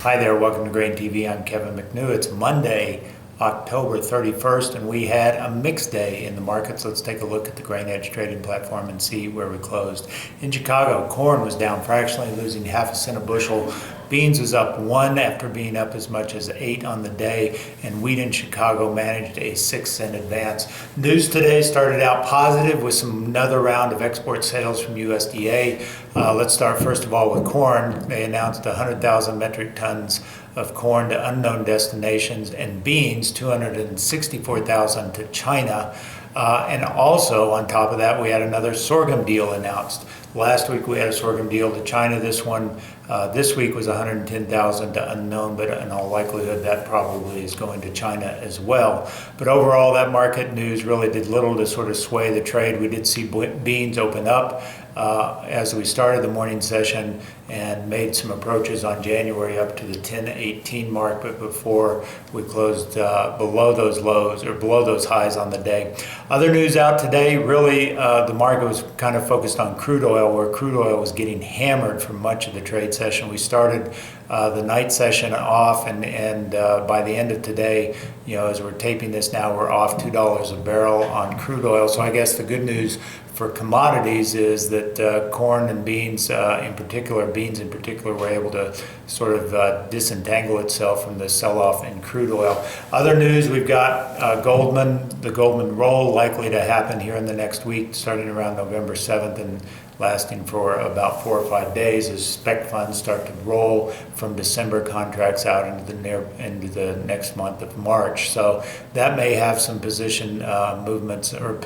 Hi there, welcome to Grain TV. I'm Kevin McNew. It's Monday, October 31st, and we had a mixed day in the markets. Let's take a look at the Grain Edge trading platform and see where we closed. In Chicago, corn was down fractionally, losing half a cent a bushel. Beans was up 1 after being up as much as 8 on the day, and wheat in Chicago managed a 6-cent advance. News today started out positive with another round of export sales from USDA. Let's start first of all with corn. They announced 100,000 metric tons of corn to unknown destinations, and beans 264,000 to China. And also on top of that, we had another sorghum deal announced. Last week we had a sorghum deal to China. This week was 110,000 to unknown, but in all likelihood that probably is going to China as well. But overall, that market news really did little to sort of sway the trade. We did see beans open up as we started the morning session and made some approaches on January up to the 10.18 mark, but before we closed below those lows or below those highs on the day. Other news out today, really the market was kind of focused on crude oil, where crude oil was getting hammered for much of the trade session. We started the night session off, and by the end of today, as we're taping this now, we're off $2 a barrel on crude oil. So I guess the good news for commodities is that corn and beans in particular, were able to sort of disentangle itself from the sell-off in crude oil. Other news, we've got the Goldman roll likely to happen here in the next week, starting around November 7th and lasting for about 4 or 5 days as spec funds start to roll from December contracts out into the next month of March. So that may have some position movements or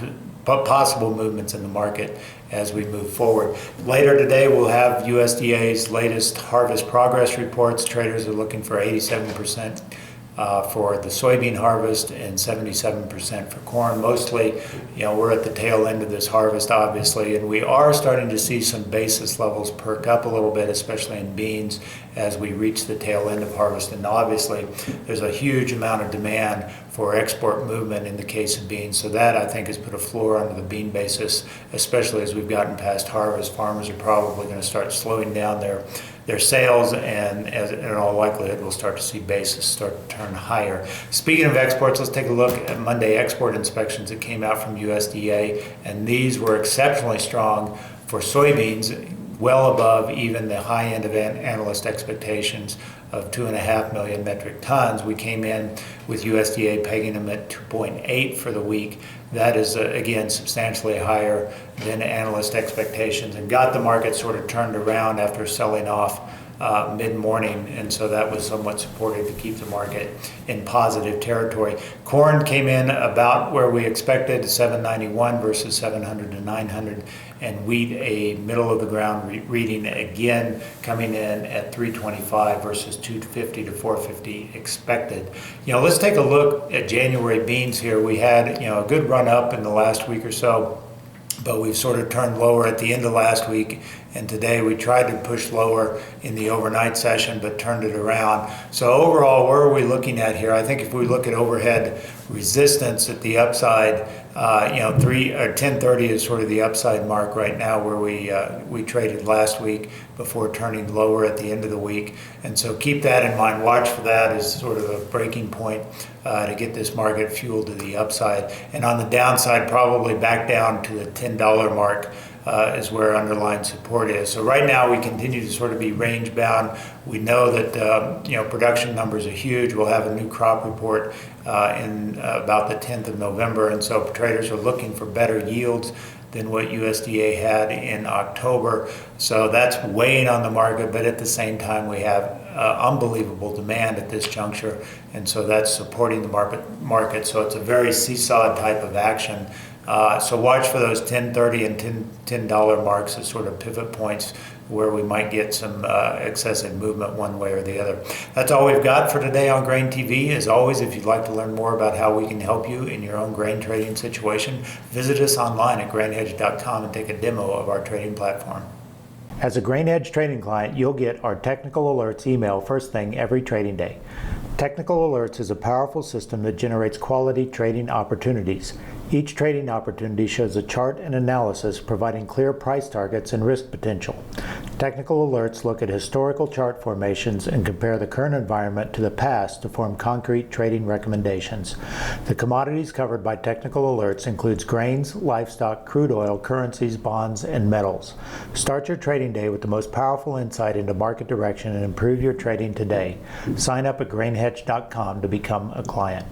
possible movements in the market as we move forward. Later today, we'll have USDA's latest harvest progress reports. Traders are looking for 87% for the soybean harvest and 77% for corn. Mostly, we're at the tail end of this harvest, obviously, and we are starting to see some basis levels perk up a little bit, especially in beans, as we reach the tail end of harvest. And obviously, there's a huge amount of demand for export movement in the case of beans. So that, I think, has put a floor under the bean basis, especially as we've gotten past harvest. Farmers are probably going to start slowing down their sales, and in all likelihood, we'll start to see basis start to turn higher. Speaking of exports, let's take a look at Monday export inspections that came out from USDA, and these were exceptionally strong for soybeans, well above even the high end of analyst expectations of 2.5 million metric tons. We came in with USDA pegging them at 2.8 for the week. That is, again, substantially higher than analyst expectations and got the market sort of turned around after selling off mid-morning, and so that was somewhat supportive to keep the market in positive territory. Corn came in about where we expected, 791 versus 700 to 900, and wheat a middle of the ground reading, again coming in at 325 versus 250 to 450 expected. Let's take a look at January beans here. We had a good run up in the last week or so, but we've sort of turned lower at the end of last week, and today we tried to push lower in the overnight session but turned it around. So overall, where are we looking at here? I think if we look at overhead resistance at the upside, 1030 is sort of the upside mark right now, where we traded last week before turning lower at the end of the week. And so keep that in mind. Watch for that as sort of a breaking point to get this market fueled to the upside. And on the downside, probably back down to the $10 mark is where underlying support is. So right now we continue to sort of be range bound. We know that production numbers are huge. We'll have a new crop report in about the 10th of November, and so traders are looking for better yields than what USDA had in October. So that's weighing on the market, but at the same time we have unbelievable demand at this juncture, and so that's supporting the market. So it's a very seesaw type of action. So watch for those 10.30 and $10 marks as sort of pivot points where we might get some excessive movement one way or the other. That's all we've got for today on Grain TV. As always, if you'd like to learn more about how we can help you in your own grain trading situation, visit us online at grainedge.com and take a demo of our trading platform. As a Grain Edge trading client, you'll get our technical alerts email first thing every trading day. Technical Alerts is a powerful system that generates quality trading opportunities. Each trading opportunity shows a chart and analysis providing clear price targets and risk potential. Technical alerts look at historical chart formations and compare the current environment to the past to form concrete trading recommendations. The commodities covered by technical alerts includes grains, livestock, crude oil, currencies, bonds, and metals. Start your trading day with the most powerful insight into market direction and improve your trading today. Sign up at grainhedge.com to become a client.